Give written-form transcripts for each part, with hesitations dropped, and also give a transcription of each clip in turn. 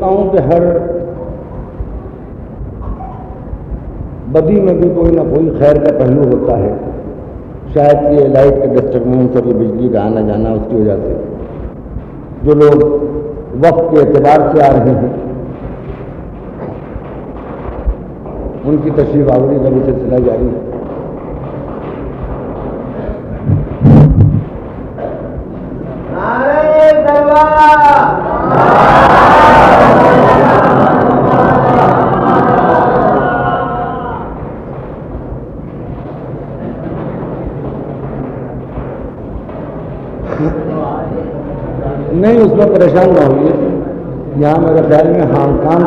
سمجھتا ہوں کہ ہر بدی میں بھی کوئی نہ کوئی خیر کا پہلو ہوتا ہے. شاید یہ لائٹ کے ڈسٹربنس اور یہ بجلی کا آنا جانا اس کی وجہ سے جو لوگ وقت کے اعتبار سے آ رہے ہیں ان کی تشریف آوری کا بھی سلسلہ جاری ہے. نہیں اس میں پریشان نہ ہوئیے. یہاں میرے خیال میں ہانگ کانگ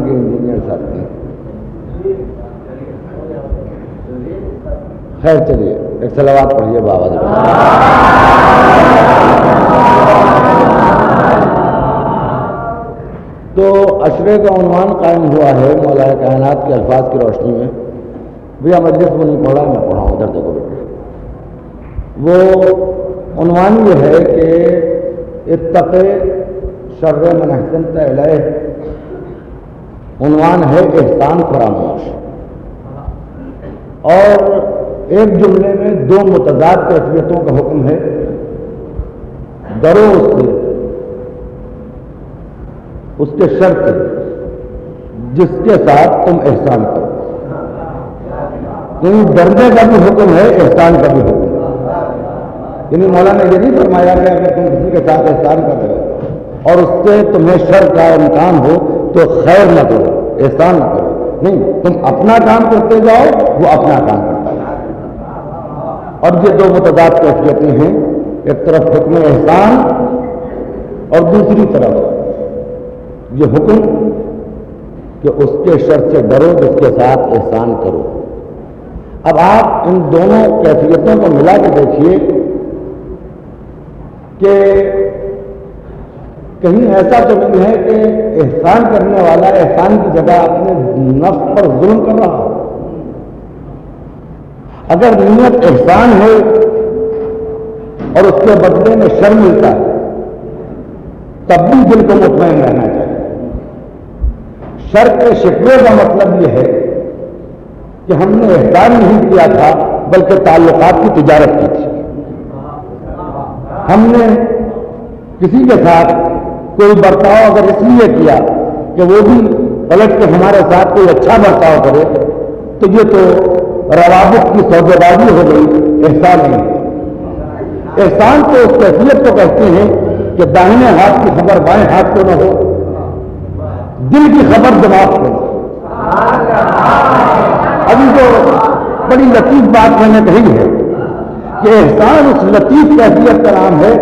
کے انجینئر صاحب ہیں. خیر چلیے ایک صلوات پڑھیے بابا جی. تو عشرے کا عنوان قائم ہوا ہے مولا کائنات کے الفاظ کی روشنی میں. بھیا مجلس میں نہیں پڑھا, میں پڑھا ہوں, ادھر دیکھو بیٹے. وہ عنوان یہ ہے کہ اتق شر من احسنت الیہ. عنوان ہے احسان فراموش. اور ایک جملے میں دو متضاد کیفیتوں کا حکم ہے. ڈرو اس کے شر سے جس کے ساتھ تم احسان کرو. یعنی ڈرنے کا بھی حکم ہے, احسان کا بھی حکم ہے. یعنی مولانا نے یہ نہیں فرمایا کہ اگر تم کسی کے ساتھ احسان کر رہے ہو اور اس سے تمہیں شر کا امکان ہو تو خیر نہ کرو, احسان نہ کرو. نہیں, تم اپنا کام کرتے جاؤ, وہ اپنا کام کرتا جائے. اور یہ دو متضاد کیفیتیں ہیں. ایک طرف حکم احسان اور دوسری طرف یہ حکم کہ اس کے شر سے ڈرو جس کے ساتھ احسان کرو. اب آپ ان دونوں کیفیتوں کو ملا کے دیکھیے کہ کہیں ایسا تو نہیں ہے کہ احسان کرنے والا احسان کی جگہ اپنے نفس پر ظلم کر رہا ہو. اگر نیت احسان ہے اور اس کے بدلے میں شر ملتا ہے تب بھی دل کو مطمئن رہنا چاہیے. شر کے شکوے کا مطلب یہ ہے کہ ہم نے احسان نہیں کیا تھا بلکہ تعلقات کی تجارت کی تھی. ہم نے کسی کے ساتھ کوئی برتاؤ اگر اس لیے کیا کہ وہ بھی پلٹ کے ہمارے ساتھ کوئی اچھا برتاؤ کرے تو یہ تو روابط کی سوداگری ہو گئی, احسان نہیں. احسان تو اس کیفیت کو کہتے ہیں کہ داہنے ہاتھ کی خبر بائیں ہاتھ کو نہ ہو, دل کی خبر دماغ کو نہ ہو. ابھی تو بڑی لطیف بات میں نے کہی ہے کہ احسان اس لطیف کیفیت کا نام ہے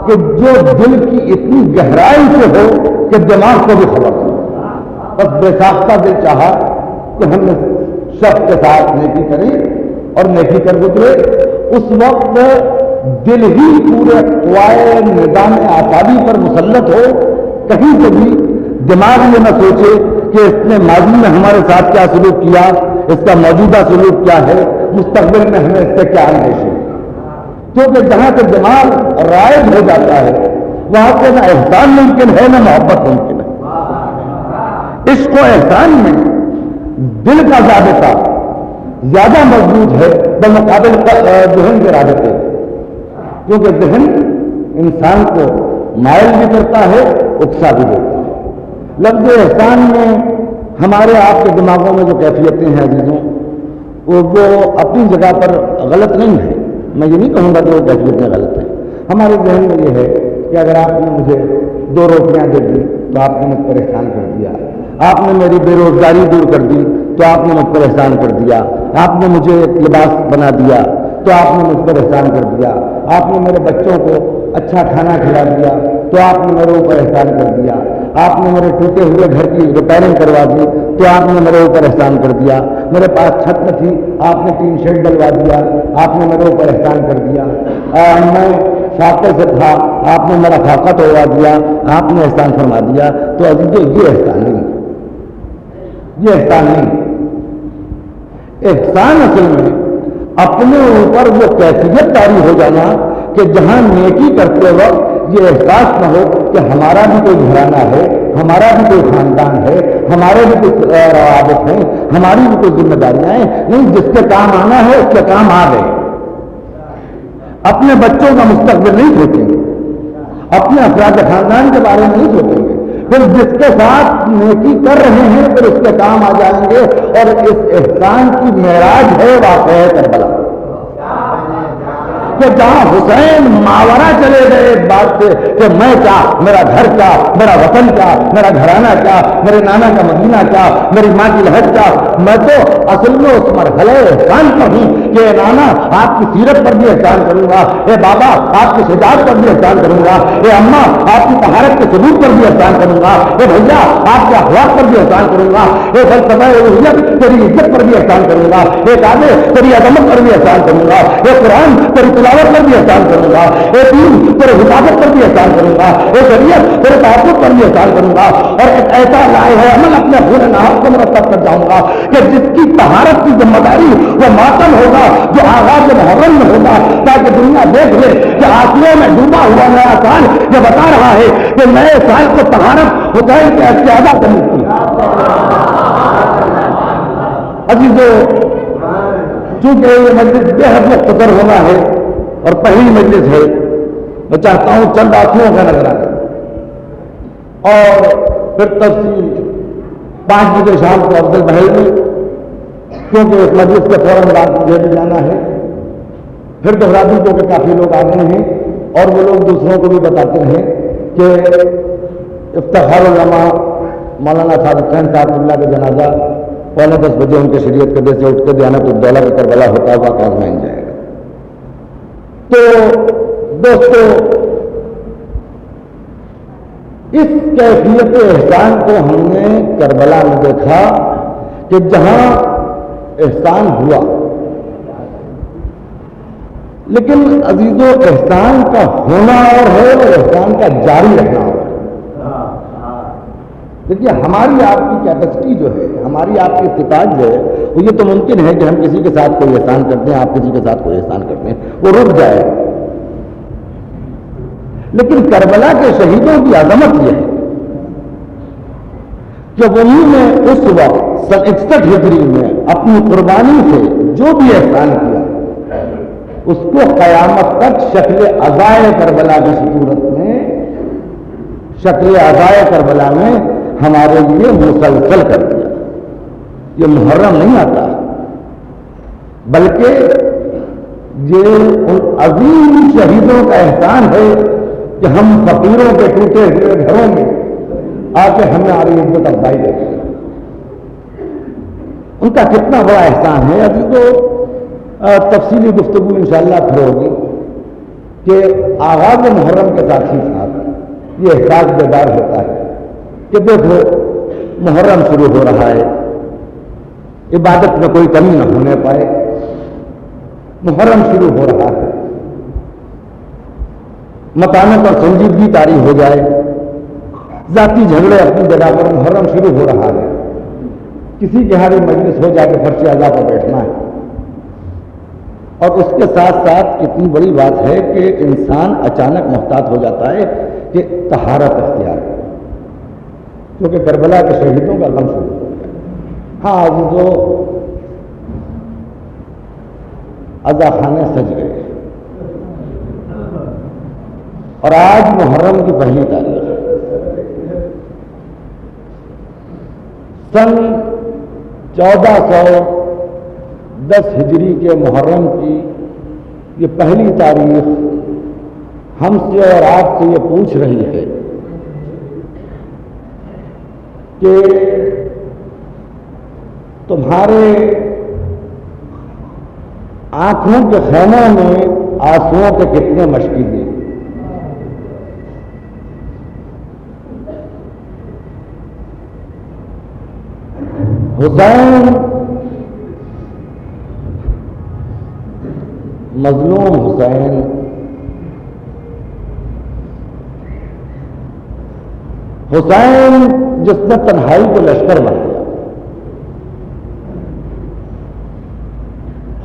کہ جو دل کی اتنی گہرائی سے ہو کہ دماغ کو بھی خبر ہو. بس بے ساختہ دل چاہا کہ ہم شخص کے ساتھ نیکی کریں اور نیکی کر گزرے. اس وقت دل ہی پورے قوائے نظام اعصابی پر مسلط ہو. کہیں سے بھی دماغ یہ نہ سوچے کہ اس نے ماضی میں ہمارے ساتھ کیا سلوک کیا, اس کا موجودہ سلوک کیا ہے, مستقبل میں ہمیں اس سے کیا اندیش ہے. کیونکہ جہاں سے دماغ رائج ہو جاتا ہے وہاں سے نہ احسان ممکن ہے نہ محبت ممکن ہے. عشق و احسان میں دل کا ضابطہ زیادہ مضبوط ہے بمقابل ذہن کے رابطے, کیونکہ ذہن انسان کو مائل بھی کرتا ہے, اکسا بھی دیتا ہے. لفظ احسان میں ہمارے آپ کے دماغوں میں جو کیفیتیں ہیں عزیزوں وہ اپنی جگہ پر غلط نہیں ہے. میں یہ نہیں کہوں گا کہ وہ کیفیتیں غلط ہیں. ہمارے ذہن میں یہ ہے کہ اگر آپ نے مجھے 2 روٹیاں دے دی تو آپ نے مجھ پر احسان کر دیا. آپ نے میری بے روزگاری دور کر دی تو آپ نے مجھ پر احسان کر دیا. آپ نے مجھے لباس بنا دیا تو آپ نے مجھ پر احسان کر دیا. آپ نے میرے بچوں کو اچھا کھانا کھلا دیا تو آپ نے میرے اوپر احسان کر دیا. آپ نے میرے ٹوٹے ہوئے گھر کی ریپیرنگ کروا دی تو آپ نے میرے اوپر احسان کر دیا. میرے پاس چھت نہ تھی, آپ نے 3 شیڈ ڈلوا دیا, آپ نے میرے اوپر احسان کر دیا. میں فاقے سے تھا, آپ نے میرا فاقہ توڑوا دیا, آپ نے احسان فرما دیا. تو عزیزو یہ احسان نہیں, یہ احسان نہیں. احسان اصل میں اپنے اوپر وہ کیفیت طاری ہو جانا کہ جہاں نیکی کرتے وقت یہ احساس نہ ہو کہ ہمارا بھی کوئی گھرانہ ہے، ہمارا بھی کوئی خاندان ہے، ہمارے بھی کچھ روابط ہیں، ہماری بھی کوئی ذمہ داریاں ہیں، نہیں، جس کے کام آنا ہے اس کے کام آ گئے۔ اپنے بچوں کا مستقبل نہیں سوچیں گے، اپنے افراد خاندان کے بارے میں نہیں سوچیں گے، پھر جس کے ساتھ نیکی کر رہے ہیں پھر اس کے کام آ جائیں گے۔ اور اس احسان کی معراج ہے واقعہ کربلا کہ جہاں حسین ماورا چلے گئے ایک بات سے کہ میں کیا، میرا گھر کیا، میرا وطن کیا، میرا گھرانہ کیا، میرے نانا کا مدینہ کیا، میری ماں کی لہر کیا، میں تو اصل میں اس مرحلے احسان پر ہوں کہ نانا آپ کی سیرت پر بھی احسان کروں گا، اے بابا آپ کی شجاعت پر بھی احسان کروں گا، اے اماں آپ کی طہارت کے ثبوت پر بھی احسان کروں گا، اے بھیا آپ کے اخلاق پر بھی احسان کروں گا، اے فلسفہ الوہیت تیری عزت پر بھی احسان کروں گا، اے کعبے تیری عظمت پر بھی احسان کروں گا، اے قرآن تیری تلاوت پر بھی احسان کروں گا، اے دین تیرے حفاظت پر بھی احسان کروں گا، اے شریعت تیرے تحفظ پر بھی احسان کروں گا، اور ایک ایسا لائے ہے عمل اپنے خون نہاد کو مرتب کر جاؤں گا کہ جس کی طہارت کی ذمہ داری وہ ماتم ہوگا جو آغاز محرم میں ہوگا، تاکہ دنیا دیکھ لے کہ آنسوؤں میں ڈوبا ہوا نیا سال یہ بتا رہا ہے کہ نئے سال کو طہارت حسین کے استعادہ کرنی تھی۔ عزیزو، چونکہ یہ مجلس بے حد مختصر ہونا ہے اور پہلی مجلس ہے، میں چاہتا ہوں چند آنسوؤں کا نظرانہ اور پھر تفصیل 5 بجے شام کو افضل بحل میں، کیونکہ اس مجلس کے فوراً بعد مجھے بھی جانا ہے۔ پھر دوہرا دوں کیونکہ کافی لوگ آ گئے ہیں اور وہ لوگ دوسروں کو بھی بتاتے ہیں کہ افتخار العلماء مولانا صادق خان صاحب اللہ کا جنازہ 9:15 بجے ان کے شریعت قدے سے اٹھ کے دیانت الدولہ کے کربلا ہوتا ہوا کاظمین جائے گا۔ تو دوستو، اس کیفیت احسان کو ہم نے کربلا میں دیکھا کہ جہاں احسان ہوا، لیکن عزیزو احسان کا ہونا اور ہے اور احسان کا جاری رہنا اور ہے۔ دیکھیے ہماری آپ کی کیپیسٹی جو ہے، ہماری آپ کی استطاعت جو ہے، وہ یہ تو ممکن ہے کہ ہم کسی کے ساتھ کوئی احسان کرتے ہیں، آپ کسی کے ساتھ کوئی احسان کرتے ہیں، وہ رک جائے، لیکن کربلا کے شہیدوں کی عظمت یہ ہے کہ انہوں نے اس وقت 61 ہجری میں اپنی قربانی سے جو بھی احسان کیا اس کو قیامت تک شکل عزائے کربلا کی صورت میں، شکل عزائے کربلا میں ہمارے لیے مسلسل کر دیا۔ یہ محرم نہیں آتا، بلکہ یہ ان عظیم شہیدوں کا احسان ہے کہ ہم فقیروں کے ٹوٹے ہوئے گھروں میں آ کے ہماری عزت افزائی دیتے ہیں۔ ان کا کتنا بڑا احسان ہے۔ ابھی تو تفصیلی گفتگو انشاءاللہ پھر ہوگی کہ آغاز محرم کے ساتھ ہی ساتھ یہ احساس بیدار ہوتا ہے کہ دیکھو محرم شروع ہو رہا ہے، عبادت میں کوئی کمی نہ ہونے پائے، محرم شروع ہو رہا ہے، مکانوں پر سنجیدگی طاری ہو جائے، ذاتی جھگڑے اپنی جگہ پر، محرم شروع ہو رہا ہے، کسی کے ہر مجلس ہو جا کے فرش اعضاء پر بیٹھنا ہے۔ اور اس کے ساتھ ساتھ کتنی بڑی بات ہے کہ انسان اچانک محتاط ہو جاتا ہے کہ طہارت اختیار ہے، کیونکہ کربلا کے شہیدوں کا غم شروع ہو گیا۔ ہاں عزیزو، عزا خانے سج گئے اور آج محرم کی پہلی تاریخ ہے۔ سن 1410 ہجری کے محرم کی یہ پہلی تاریخ ہم سے اور آپ سے یہ پوچھ رہی ہے کہ تمہارے آنکھوں کے خیموں میں آنسوؤں کے کتنے مشکل ہیں؟ حسین مظلوم حسین حسین جس نے تنہائی کو لشکر بنا دیا،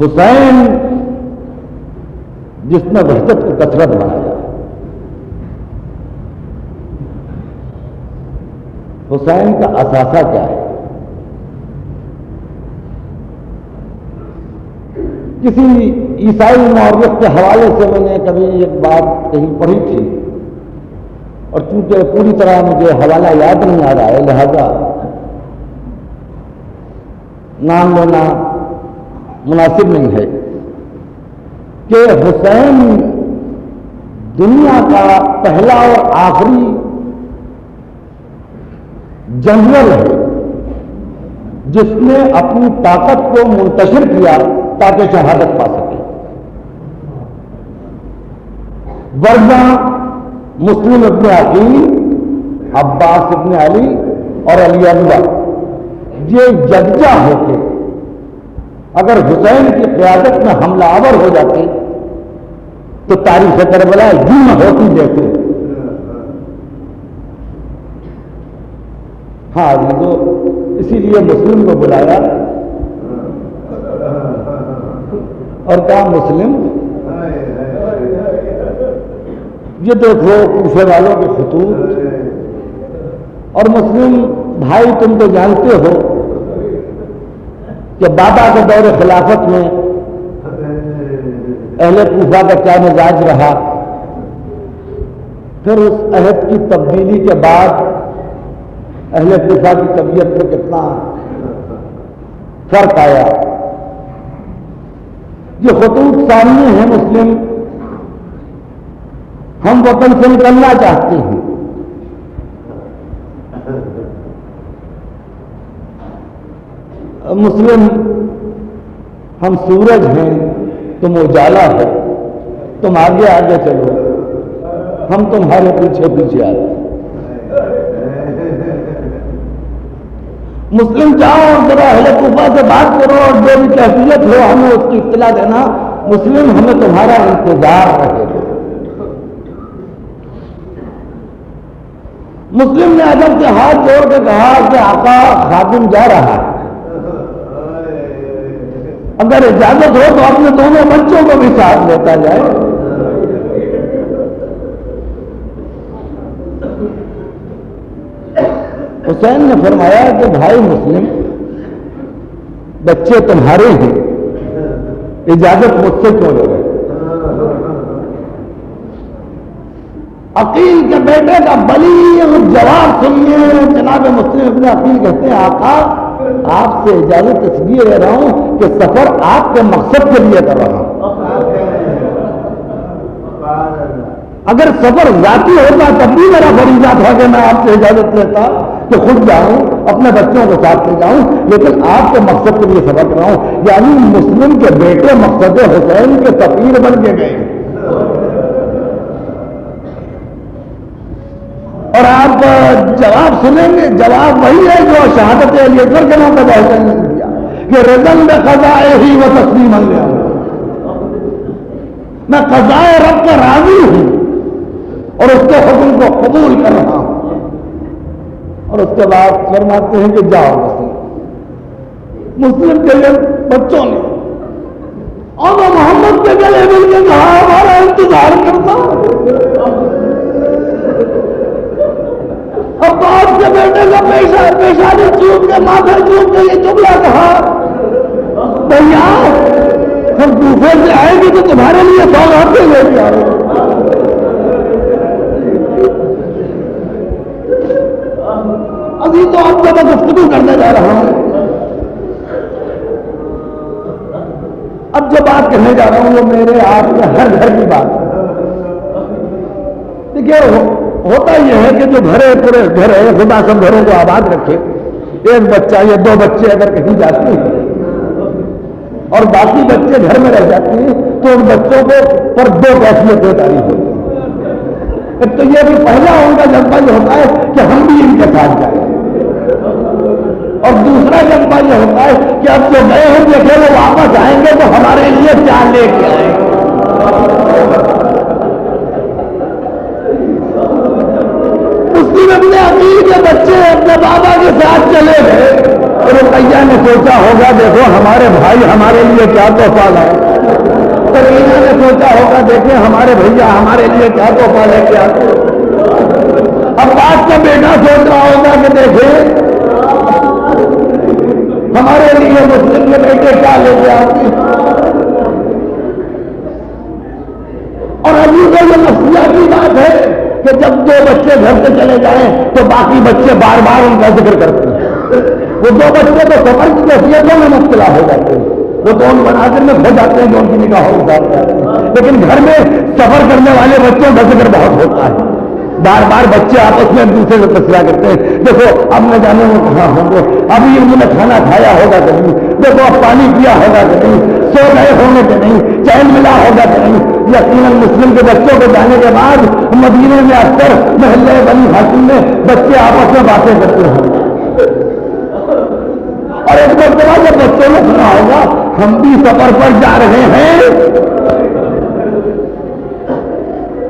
حسین جس نے وحدت کو کثرت بنایا، حسین کا اثاثہ کیا ہے؟ کسی عیسائی مورخ کے حوالے سے میں نے کبھی ایک بات کہیں پڑھی تھی، اور چونکہ پوری طرح مجھے حوالہ یاد نہیں آ رہا ہے لہذا نام لینا مناسب نہیں ہے، کہ حسین دنیا کا پہلا اور آخری جنرل ہے جس نے اپنی طاقت کو منتشر کیا تاکہ شہادت پا سکے، ورنہ مسلم ابن عقیل، عباس ابن علی اور علی اکبر یہ یکجا ہو کے اگر حسین کی قیادت میں حملہ آور ہو جاتے تو تاریخ کربلا یوں نہ ہوتی جیسے۔ ہاں یہ تو اسی لیے مسلم کو بلایا اور کہا مسلم یہ دیکھو کوفے والوں کے خطوط، اور مسلم بھائی تم تو جانتے ہو کہ بابا کے دور خلافت میں اہل کوفہ کا کیا مزاج رہا، پھر اس عہد کی تبدیلی کے بعد اہل کوفہ کی طبیعت میں کتنا فرق آیا۔ یہ خطوط سامنے ہیں مسلم، ہم وطن سے نکلنا چاہتے ہیں، مسلم ہم سورج ہیں، تم اجالا ہو، تم آگے آگے چلو، ہم تمہارے پیچھے پیچھے آتے ہیں۔ مسلم جاؤ اور ذرا اہل کوفہ سے بات کرو اور جو بھی کیفیت ہو ہمیں اس کی اطلاع دینا، مسلم ہمیں تمہارا انتظار رہے گا۔ مسلم نے ادب سے ہاتھ جوڑ کے کہا کہ آقا خادم جا رہا ہے، اگر اجازت ہو تو اپنے دونوں بچوں کو بھی ساتھ لیتا جائے۔ حسین نے فرمایا کہ بھائی مسلم بچے تمہارے ہیں، اجازت مجھ سے کیوں لے رہے؟ عقیل کے بیٹے کا بلیغ جواب سنیے۔ جناب مسلم ابن عقیل کہتے ہیں آقا آپ سے اجازت اس لیے لے رہا ہوں کہ سفر آپ کے مقصد کے لیے کر رہا ہوں، اگر سفر ذاتی ہوتا تب بھی میرا فریضہ تھا کہ میں آپ سے اجازت لیتا کہ خود جاؤں اپنے بچوں کو ساتھ لے جاؤں، لیکن آپ کے مقصد کے لیے سفر کر رہا ہوں۔ یعنی مسلم کے بیٹے مقصد حسین کے سفیر بن کے گئے، اور آپ جواب سنیں گے، جواب وہی ہے جو شہادت علی اکبر کے نام پہ حسین نے دیا کہ رضن بقضائہ ہی و تسلیما لہ، میں قضائے رب کا راضی ہوں اور اس کے حکم کو قبول کر رہا ہوں۔ اور اس کے بعد فرماتے ہیں کہ جاؤ مسلم کے بچوں نے اور محمد کے گلے مل کے کہا ہمارا انتظار کرتا، عباس کے بیٹے کا پیشانی چوم کے ماتھے چوم کے یہ جملہ کہا بھیا ہم کوفے سے آئیں گے تو تمہارے لیے سوغاتیں لے کے آئیں گے۔ ابھی تو آپ کا میں گفتگو کرنے جا رہا ہوں، اب جو بات کہنے جا رہا ہوں وہ میرے آپ کے ہر گھر کی بات ہے۔ دیکھیے ہوتا یہ ہے کہ جو گھرے پورے گھر ہے، خدا سب گھروں کو آباد رکھے، ایک بچہ یا دو بچے اگر کہیں جاتے ہیں اور باقی بچے گھر میں رہ جاتے ہیں تو ان بچوں کو پر دو کیفیتیں تاری ہوتی ہیں۔ ایک تو یہ بھی پہلا ان کا جذبہ یہ ہوتا ہے کہ ہم بھی ان کے ساتھ جائیں، اور دوسرا جذبہ یہ ہوتا ہے کہ اب جو گئے ہیں دیکھے وہ واپس آئیں گے تو ہمارے لیے کیا لے کے آئیں گے۔ مسلم ابن عقیل کے بچے اپنے بابا کے ساتھ چلے گئے اور رقیہ نے سوچا ہو ہوگا دیکھو ہمارے بھائی ہمارے لیے کیا تحفہ لائے. سکینہ نے سوچا ہوگا دیکھیں ہمارے بھیا ہمارے لیے کیا تحفہ لے کے آتے. عباس کا بیٹا سوچ رہا ہوگا کہ دیکھیں ہمارے لیے مسلم کے بیٹے کیا لے کے آتے. اور ابھی تو یہ نفسیاتی بات ہے کہ جب دو بچے گھر سے چلے جائیں تو باقی بچے بار بار ان کا ذکر کرتے ہیں. وہ دو بچے تو سفر کی کیفیتوں میں مبتلا ہو جاتے ہیں, وہ تو ان مناظر میں کھو جاتے ہیں جو ان کی نگاہوں میں اتارتے ہیں. لیکن گھر میں سفر کرنے والے بچوں کا ذکر بہت ہوتا ہے. بار بار بچے آپس میں ایک دوسرے سے تذکرہ کرتے ہیں. دیکھو اب نہ جانے وہ کہاں ہوں گے, ابھی انہوں نے کھانا کھایا ہوگا کہ نہیں, دیکھو اب پانی پیا ہوگا کہ نہیں, سو گئے ہوں گے کہ نہیں, چین ملا ہوگا کہ نہیں. یقیناً مسلم کے بچوں کو جانے کے بعد مدینے میں اکثر محلے بنی ہاشم میں بچے آپس میں باتیں کرتے ہیں. اور ایک مرتبہ جب بچوں نے سنا ہوگا ہم بھی سفر پر جا رہے ہیں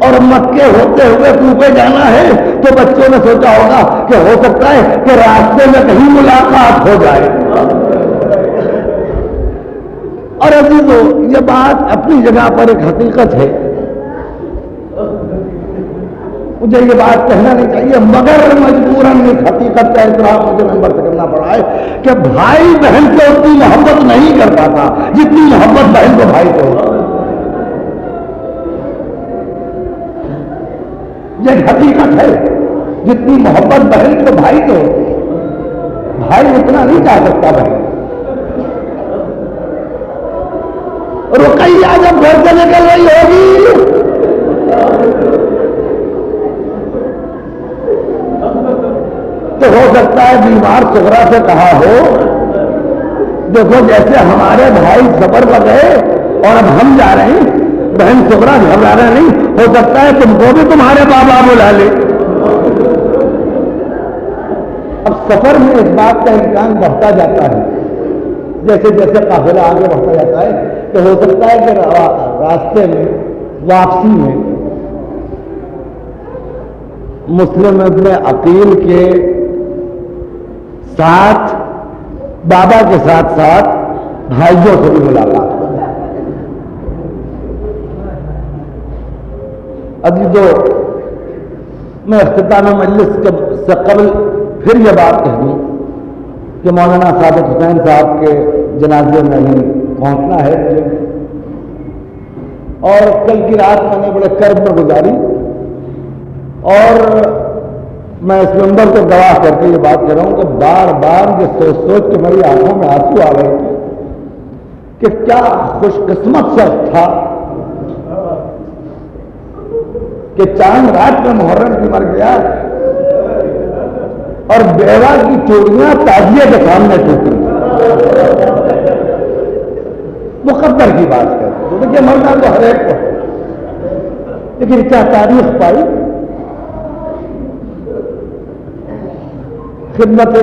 اور مکے ہوتے ہوئے کوفے جانا ہے, تو بچوں نے سوچا ہوگا کہ ہو سکتا ہے کہ راستے میں کہیں ملاقات ہو جائے. اور عزیزو یہ بات اپنی جگہ پر ایک حقیقت ہے, مجھے یہ بات کہنا نہیں چاہیے مگر مجبوراً اس حقیقت کا اعتراف مجھے نمبر سے کرنا پڑا ہے کہ بھائی بہن سے اتنی محبت نہیں کر پاتا جتنی محبت بہن کو بھائی کو. یہ حقیقت ہے, جتنی محبت بہن کو بھائی کو بھائی اتنا نہیں کہہ سکتا بہن. رقیہ جب گھر سے نکل رہی ہوگی تو ہو سکتا ہے بیمار صغرا سے کہا ہو دیکھو جیسے ہمارے بھائی سفر پر گئے اور اب ہم جا رہے ہیں, بہن صغرا گھبرانا نہیں, ہو سکتا ہے تم کو بھی تمہارے بابا بلا لے. اب سفر میں اس بات کا امکان بڑھتا جاتا ہے جیسے جیسے قافلہ آگے بڑھتا جاتا ہے کہ ہو سکتا ہے کہ راستے میں واپسی میں مسلم ابن عقیل کے ساتھ بابا کے ساتھ ساتھ بھائیوں سے بھی ملاقات ہو جائے. عزیزو میں اختتام مجلس سے قبل پھر یہ بات کہہ دوں کہ مولانا سعادت حسین صاحب کے جنازے میں ہی پہنچنا ہے اور کل کی رات میں نے بڑے کرب میں گزاری اور میں اس منبر کو گواہ کر کے یہ بات کر رہا ہوں کہ بار بار یہ سوچ سوچ کے میری آنکھوں میں آنسو آ رہے تھے کہ کیا خوش قسمت شخص تھا کہ چاند رات میں محرم کی مر گیا اور بیوہ کی چوڑیاں تعزیے کے سامنے ٹوٹی. مقدر کی بات کرتے تو دیکھیے مرنا تو ہر ایک کو, لیکن کیا تاریخ پائی خدمت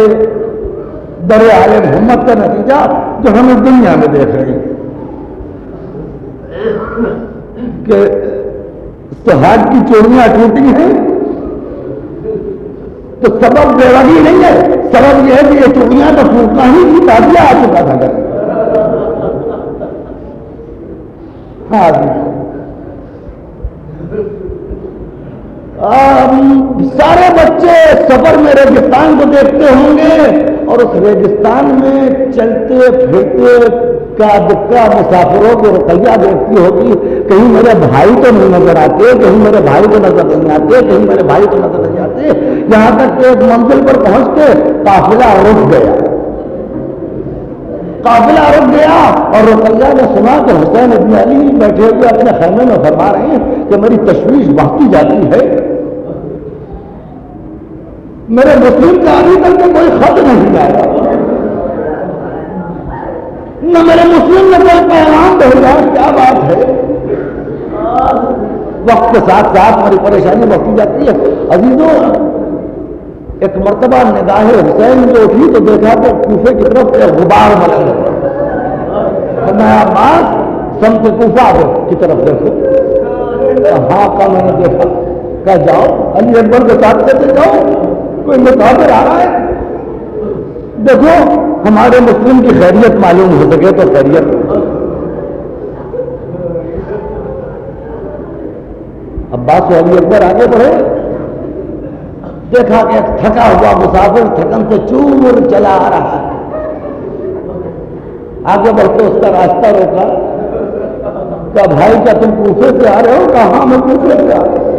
در آل محمد کا نتیجہ جو ہم اس دنیا میں دیکھ رہے ہیں کہ سہاگ کی چوڑیاں ٹوٹی ہیں تو سبب بیوگی نہیں ہے, سبب یہ ہے کہ یہ چوڑیاں تو ٹوٹنا ہی کی تعزیہ آ چکا تھا گھر. ہاں سارے بچے سفر میں ریگستان کو دیکھتے ہوں گے اور اس ریگستان میں چلتے پھرتے کا دکا مسافروں کو رقیہ دیکھتی ہوگی, کہیں میرے بھائی تو نہیں نظر آتے, کہیں میرے بھائی کو نظر نہیں آتے, کہیں میرے بھائی کو نظر نہیں آتے, یہاں تک کہ ایک منزل پر پہنچ کے قافلہ رک گیا. قافلہ رک گیا اور رقیہ نے سنا کہ حسین ابن علی بیٹھے ہوئے اپنے خیمے میں فرما رہے ہیں کہ میری تشویش بڑھتی جاتی ہے, میرے مسلم کا ابھی تک کے کوئی خط نہیں آیا, نہ میرے مسلم نے کوئی پیغام بھیجا, کیا بات ہے. وقت کے ساتھ ساتھ ہماری پریشانی بڑھتی جاتی ہے. عزیزوں ایک مرتبہ نگاہ حسین جو اٹھی تو دیکھا کہ کوفے کی طرف ایک غبار مچل رہا, میں عباس سمت کوفہ کی طرف دیکھو. ہاں کا میں نے دیکھا, کہا جاؤ علی اکبر کے ساتھ چلتے جاؤ, کوئی مسافر آ رہا ہے, دیکھو ہمارے مسلم کی خیریت معلوم ہو سکے تو خیریت. عباس و علی اکبر آگے بڑھے, دیکھا کہ تھکا ہوا مسافر تھکن سے چور چلا آ رہا ہے. آگے بڑھتے اس کا راستہ روکا, کہا بھائی کیا تم کوفے سے آ رہے ہو؟ کہا ہاں میں کوفے سے آ رہا ہوں.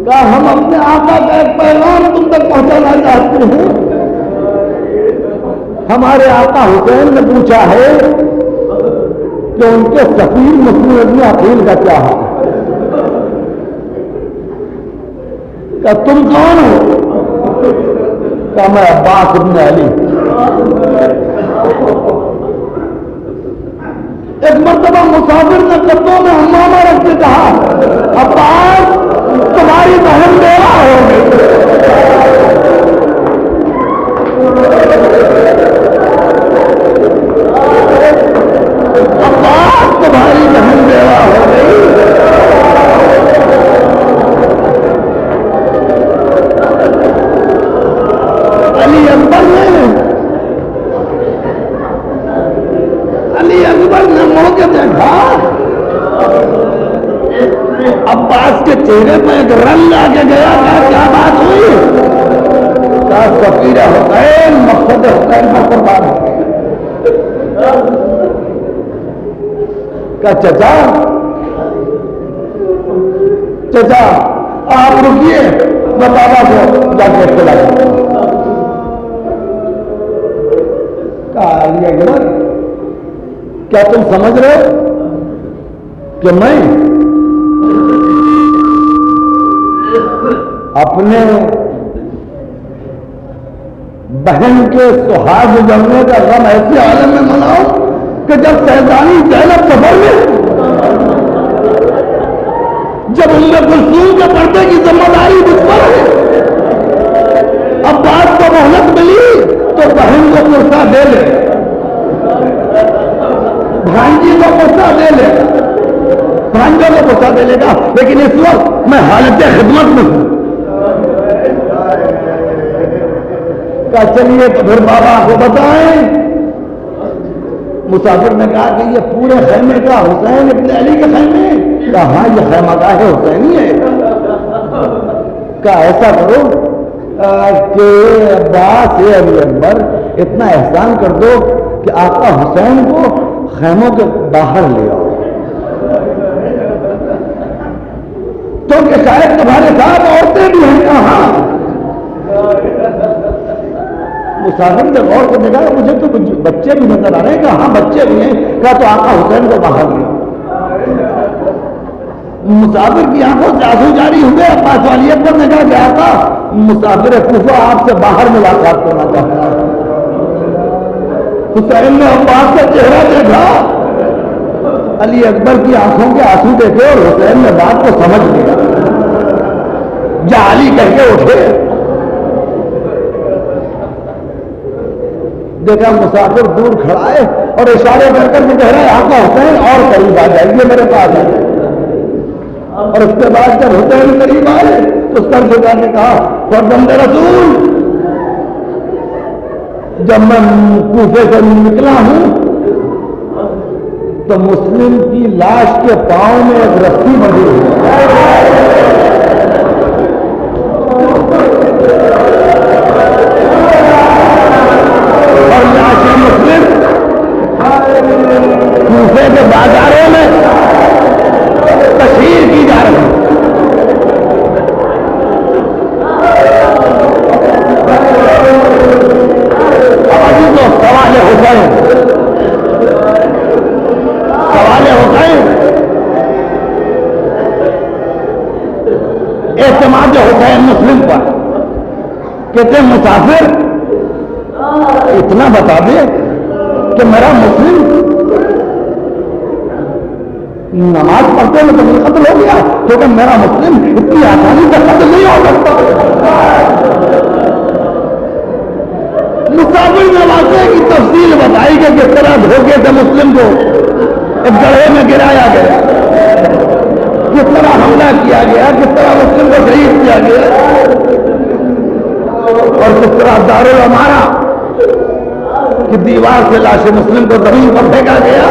کہا ہم اپنے آقا کا ایک پیغام تم تک پہنچانا چاہتے ہیں. ہمارے آقا حسین نے پوچھا ہے کہ ان کے سفیر مسلم ابن عقیل کا کیا حال ہے. کہا تم کون ہو؟ کہا میں عباس ابن علی. ایک مرتبہ مسافر نے قدموں میں ہنگامہ رکھ کے کہا عباس تمہاری بہن بیوہ ہو گئی. عباس تمہاری بہن بیوہ ہو گئی. علی اکبر نے موقع دیکھا, عباس کے چہرے پہ ایک رنگ آ کے گیا. کیا بات ہوئی؟ کہا سفیر حسین مقصد حسین پر قربان ہو گئے. کہا چچا آپ رکیے, میں بابا کو جا کے کھلا دوں. کہا علی اکبر کیا تم سمجھ رہے ہو کہ میں اپنے بہن کے سہاگ جمنے کا غم ایسے عالم میں مناؤں کہ جب سیدانی زینب سفر میں, جب ام کلثوم کے پردے کی ذمہ داری مجھ پر ہے, عباس کو مہلت ملی تو بہن کو کرسا دے لے, بھانجی کو کرسا دے لے, بھانجوں کو کرسا دے لے گا, لیکن اس وقت میں حالت خدمت میں ہوں. کہا چلیے تو پھر بابا کو بتائیں. مسافر نے کہا کہ یہ پورے خیمے کا حسین ابن علی کے خیمے. کہا ہاں یہ خیمہ گاہ حسینی ہے. کہا ایسا کرو کہ عباس علی اکبر اتنا احسان کر دو کہ آقا حسین کو خیموں کے باہر لے آؤ, تو کہ شاید تمہارے ساتھ عورتیں بھی ہیں. کہاں مسافر نے غور سے دیکھا کہ مجھے تو بچے بھی نظر آ رہے ہیں. کہا ہاں بچے بھی ہیں. کہا تو آقا حسین کو باہر لے آؤ. مسافر کی آنکھوں سے آنسو جاری ہوئے. عباس علی اکبر نے کہا کہ آقا مسافر کوفہ آپ سے باہر ملاقات کرنا چاہتا ہے. حسین نے عباس کا چہرہ دیکھا, علی اکبر کی آنکھوں کے آنسو دیکھے اور حسین نے بات کو سمجھ لیا. جا علی کہہ کے اٹھے, دیکھا مسافر دور کھڑا ہے اور اشارے کر کر کے کہہ رہا ہے آقا حسین اور قریب آ جائیے میرے پاس آ جائیے. اور اس کے بعد جب حسین قریب آئے تو سر جھکا کے کہا فرزند رسول, جب میں کوفے سے نکلا ہوں تو مسلم کی لاش کے پاؤں میں ایک رسی بندھی ہوئی. اور لاش مسلم کوفے کے بازاروں میں تشہیر کی جا رہی ہے. تو سوال حسین اعتماد حسین مسلم پر کہتے ہیں مسافر اتنا بتا دے کہ میرا مسلم نماز پڑھتے میں تو قتل ہو گیا, کیونکہ میرا مسلم اتنی آسانی سے قتل نہیں ہو سکتا. مسافر نے واقعے کی تفصیل بتائی کہ کس طرح دھوکے سے مسلم کو ایک گڑھے میں گرایا گیا, کس طرح حملہ کیا گیا, کس طرح مسلم کو شہید کیا گیا. پورا دارالعمارہ کہ دیوار سے لاش مسلم کو زمین پر پھینکا گیا.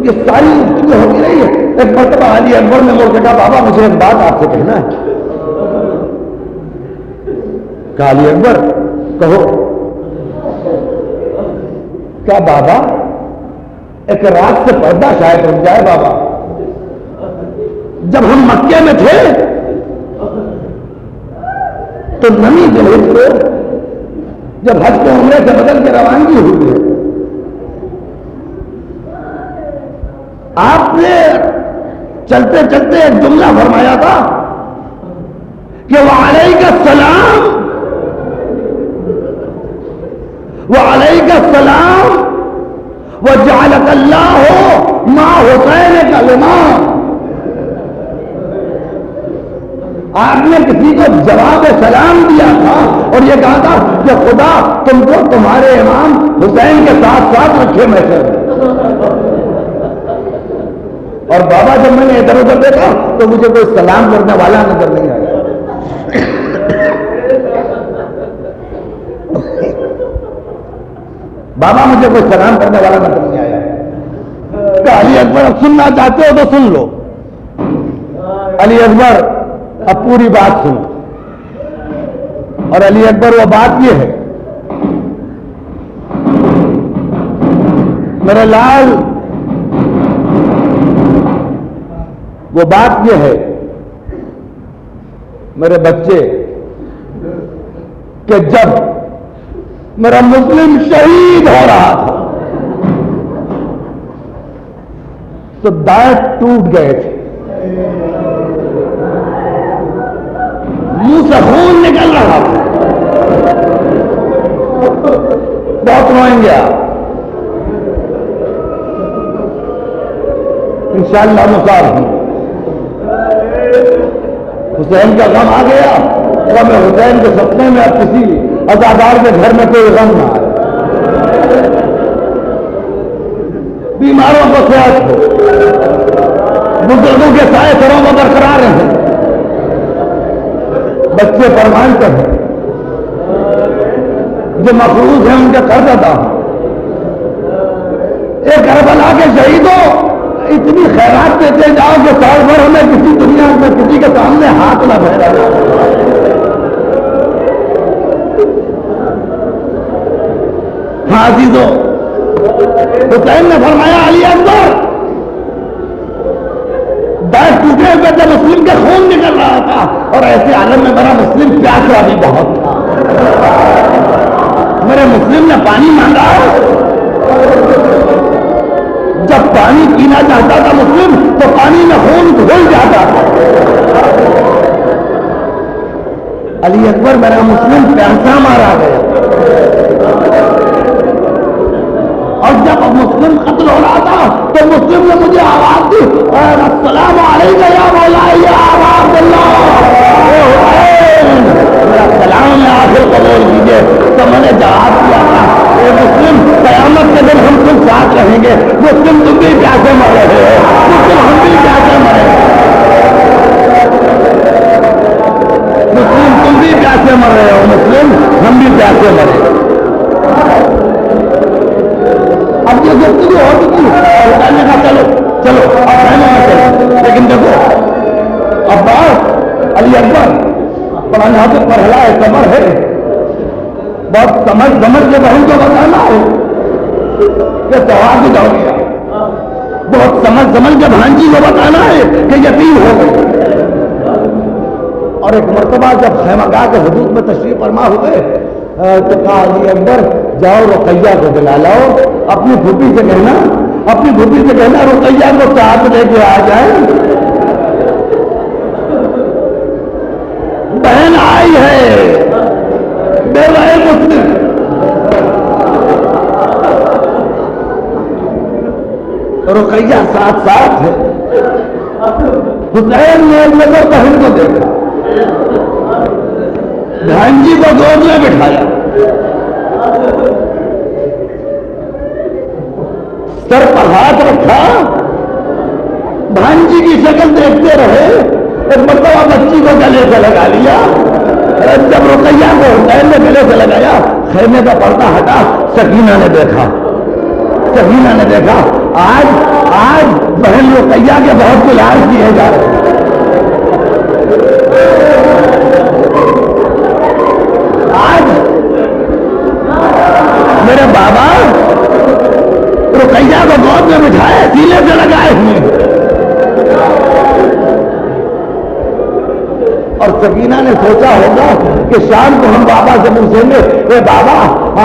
یہ ساری چیزیں ہوتی رہی ہے. ایک مرتبہ علی اکبر نے مڑ کے کہا بابا مجھے ایک بات آپ سے کہنا ہے. کہا علی اکبر کہو. کیا بابا ایک رات سے پردہ شاید رک جائے بابا. جب ہم مکے میں تھے تو نمی جہیز کو جب حج کو عمرے سے بدل کے روانگی ہوئی ہے آپ نے چلتے چلتے ایک جملہ فرمایا تھا کہ وعلیک السلام وعلیک السلام وجعلک اللہ مع حسین کا امام. آپ نے کسی کو جواب سلام دیا تھا اور یہ کہا تھا کہ خدا تم کو تمہارے امام حسین کے ساتھ ساتھ رکھے میں سے. اور بابا جب میں نے ادھر ادھر دیکھا تو مجھے کوئی سلام کرنے والا نظر نہیں آیا. بابا مجھے کوئی سلام کرنے والا نظر نہیں آیا. کہ علی اکبر اب سننا چاہتے ہو تو سن لو. علی اکبر اب پوری بات سنو. اور علی اکبر وہ بات یہ ہے میرے لال وہ بات یہ ہے میرے بچے کہ جب میرا مسلم شہید ہو رہا تھا تو دانت ٹوٹ گئے تھے منہ سے خون نکل رہا تھا. بہت روئیں گے آپ انشاءاللہ مصاب ہوں. حسین کا غم آ گیا. غم حسین کے سپنے میں اب کسی عزادار کے گھر میں کوئی غم نہ آئے. بیماروں کو صحت ہو, بزرگوں کے سائے سروں کو برقرار رہیں. بچے فرمان کریں جو مفروض ہیں ان کے قرض ادا ہوں. ایک کربلا کے شہیدوں اتنی خیرات دیتے جاؤ کہ سال بھر ہمیں کسی دنیا میں کسی کے سامنے ہاتھ نہ پھیلا جائے. ہاں عزیزو حسین نے فرمایا علی اکبر دانت ٹوٹے ہوئے تھے مسلم کے خون نکل رہا تھا اور ایسے عالم میں میرا مسلم پیاسا بھی بہت تھا. میرے مسلم نے پانی مانگا. جب پانی پینا چاہتا تھا مسلم تو پانی میں خون گھل جاتا تھا. علی اکبر میرا مسلم پیاسا مارا گیا. اور جب مسلم قتل ہو رہا تھا تو مسلم نے مجھے آواز دی السلام علیکم یا مولا یا ابا عبداللہ. میرا سلام ہے آخر قبول کیجیے. تو میں نے جواب دیا تھا اے مسلم قیامت کے دن ہم تم ساتھ رہیں گے. مسلم تم بھی پیاسے مر رہے ہو, مسلم ہم بھی پیاسے مرے. مسلم تم بھی پیاسے مر رہے ہو, مسلم ہم بھی پیاسے مرے. اب یہ گفتگو ہو چکی اور نے کہا چلو چلو اب رہنا چلو. لیکن دیکھو عباس علی اکبر بڑا نازک مرحلہ ہے, صبر ہے, بہت سمجھ کے بہن کو بتانا ہے کہ سوال بھی ہو گیا. بہت سمجھ کے بھانجی کو بتانا ہے کہ یتیم ہو گئی. اور ایک مرتبہ جب خیمگاہ کے حدود میں تشریف فرما ہوئے تو کہا علی اکبر جاؤ رقیہ کو دلا لاؤ. اپنی پھوپھی سے کہنا رقیہ کو ساتھ لے کے آ جائے. بہن آئی ہے بیوہ مسلم. رقیہ ساتھ ساتھ ہے. حسین نے ایک نظر بہن کو دیکھا, بھانجی کو گود میں بٹھایا, سر پر ہاتھ رکھا, بھانجی کی شکل دیکھتے رہے. ایک مرتبہ بچی کو گلے سے لگا لیا. جب رقیہ کو حسین نے گلے سے لگایا, خیمے کا پردہ ہٹا, سکینہ نے دیکھا آج بہن رقیہ کے بہت علاج کیے جا رہے ہیں. آج میرے بابا رقیہ کو گود میں بٹھائے, سینے سے لگائے ہوئے. اور سکینہ نے سوچا ہوگا کہ شام کو ہم بابا سے پوچھیں گے, اے بابا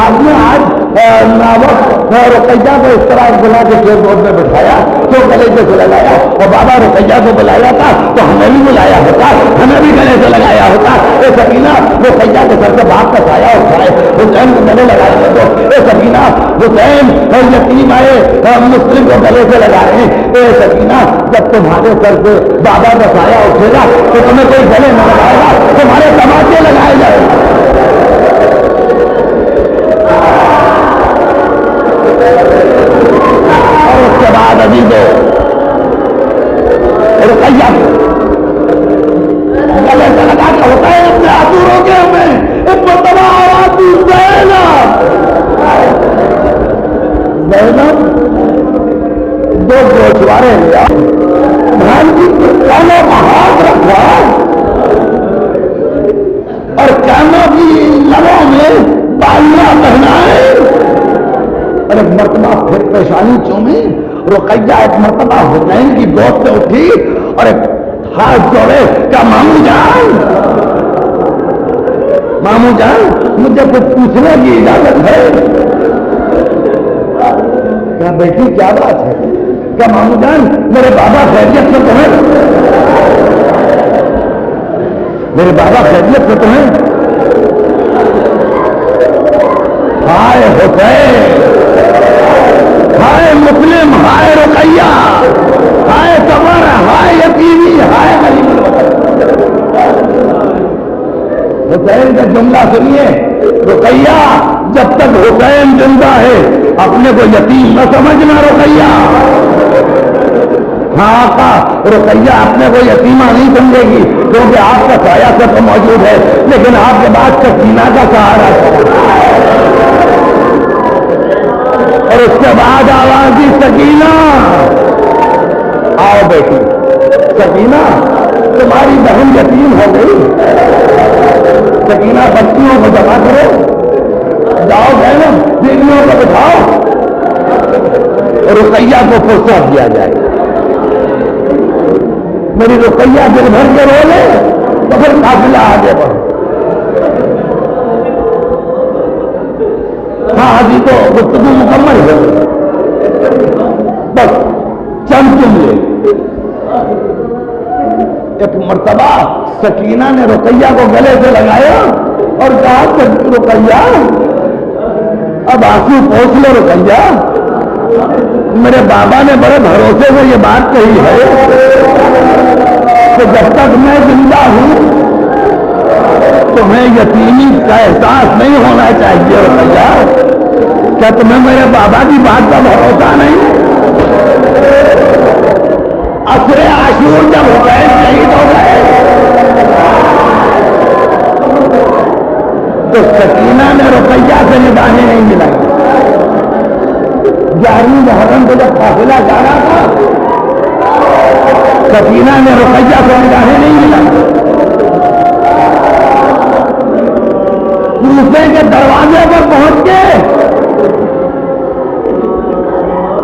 آپ نے آج رقیہ کو اس طرح بلا کے کیوں گود میں بٹھایا, کیوں گلے سے لگایا؟ اور بابا رقیہ کو بلایا تھا تو ہمیں بھی بلایا ہوتا, ہمیں بھی گلے سے لگایا ہوتا. اے سکینہ رقیہ کے سر سے باپ کا سایہ اٹھائے, حسین کو گلے لگائے تو اے سکینہ حسین اور یتیم آئے مسلم کو گلے سے لگا رہے ہیں. اے سکینہ جب تمہارے سر سے بابا کا سایہ اٹھے گا تو تمہیں کوئی گلے نہ لگائے گا, تمہارے تماچے لگائے جائے گا. اور اس کے بعد ابھی تو رقیہ گلے سے لگا کے ہوتا ہے اپنے آنسو روکے ہمیں ایک مرتبہ آواز دی, زینب دو گوشوارے لیا, دھان کی کانوں کا ہاتھ رکھا اور کانوں کی لبوں میں بالیاں پہنائے اور ایک مرتبہ پھر پیشانی چومی. رقیہ ایک مرتبہ حسین کی گود پہ اٹھی اور ایک ہاتھ جوڑے, کیا ماموں جان مجھے کچھ پوچھنے کی اجازت ہے؟ کیا بیٹی کیا بات ہے؟ کیا ماموں جان میرے بابا خیریت سے تو ہیں؟ میرے بابا خیریت سے تو ہیں؟ ہائے حسین, ہائے مسلم, ہائے رقیہ, ہائے صبر, ہائے یتیمی, ہائے غریب الوطن. حسین کا جملہ سنیے, رقیہ جب تک حسین زندہ ہے اپنے کو یتیم نہ سمجھنا. رقیہ ہاں آقا, رقیہ اپنے کو یتیمہ نہیں سمجھے گی کیونکہ آپ کا سایہ سب موجود ہے, لیکن آپ کے بعد سکینہ کا سہارا ہے. اور اس کے بعد آواز دی, سکینہ آؤ بیٹی, سکینہ تمہاری بہن یتیم ہو گئی, سکینہ بچیوں کو جمع کرو, جاؤ بہن بیویوں کو بٹھاؤ, رقیہ کو فرصت دیا جائے. میری رقیہ دل بھر کے رو لے تو پھر قافلہ آگے بڑھو. ہاں ابھی تو گفتگو مکمل ہو گئی, بس چند جملے. ایک مرتبہ سکینہ نے رقیہ کو گلے سے لگایا اور کہا کہ رقیہ اب آنسو پوچھ لو. رقیہ میرے بابا نے بڑے بھروسے سے یہ بات کہی ہے کہ جب تک میں زندہ ہوں تمہیں یتیمی کا احساس نہیں ہونا چاہیے. رقیہ کیا تمہیں میرے بابا کی بات کا بھروسہ نہیں؟ عصر عاشور جب حسین شہید ہو گئے تو سکینہ نے رقیہ سے نگاہیں نہیں ملائی. 11ویں محرم کو جب قافلہ جا رہا تھا سکینہ نے رقیہ سے نگاہیں نہیں ملائی. کوفے کے دروازے پر پہنچ کے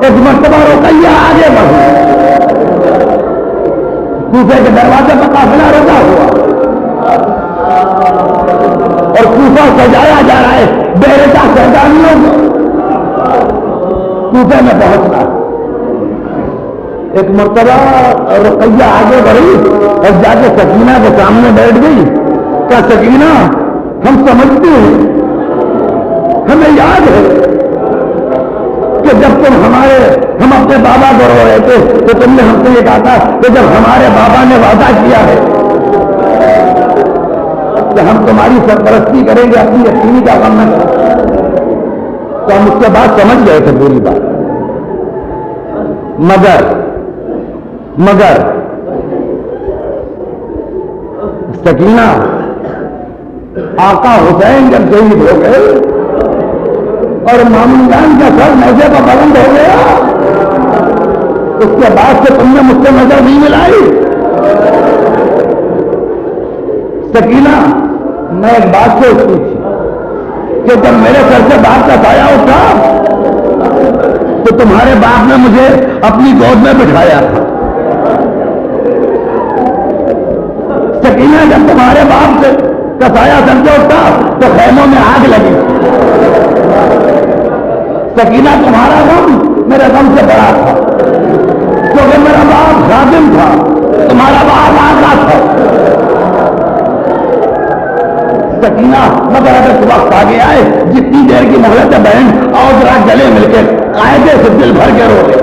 ایک مرتبہ رقیہ آگے بڑھی, کوفے کے دروازے پر قافلہ رکا ہوا اور کوفہ سجایا جا رہا ہے بیرتا سرداریوں کو. کوفے میں پہنچنا, ایک مرتبہ رقیہ آگے بڑھی اور جا کے سکینہ کے سامنے بیٹھ گئی. کیا سکینہ ہم سمجھتے ہیں, ہمیں یاد ہے کہ جب ہم اپنے بابا کو رو رہے تھے تو تم نے ہم سے یہ کہا تھا کہ جب ہمارے بابا نے وعدہ کیا ہے کہ ہم تمہاری سرپرستی کریں گے, اپنی یتیمی کا غم نہ کریں, تو ہم اس کے بعد سمجھ گئے تھے پوری بات. مگر سکینہ آقا حسین جب شہید ہو گئے اور مامون جان کا سر نیزے پر بلند ہو گیا، اس کے بعد سے تم نے مجھ سے نظر نہیں ملائی؟ سکینہ میں ایک بات سوچتی تھی کہ جب میرے سر سے باپ کا سایہ اٹھا تو تمہارے باپ نے مجھے اپنی گود میں بٹھایا تھا۔ سکینہ جب تمہارے باپ سے کا سایہ سر سے اٹھا تو خیموں میں آگ لگی۔ سکینہ تمہارا غم میرے غم سے بڑا تھا، کیونکہ میرا باپ خادم تھا، تمہارا باپ آقا تھا۔ سکینہ مگر اگر وقت آگے آئے جتنی دیر کی مہلت ہے بہن، اور ذرا گلے مل کے قاعدے سے دل بھر کے رو لے۔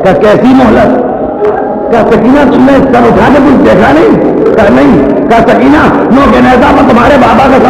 کہ کیسی مہلت؟ کہ سکینہ تم نے سر اٹھا کے کچھ دیکھا نہیں؟ کہ نہیں۔ کہ سکینہ نو جنازہ میں تمہارے بابا کا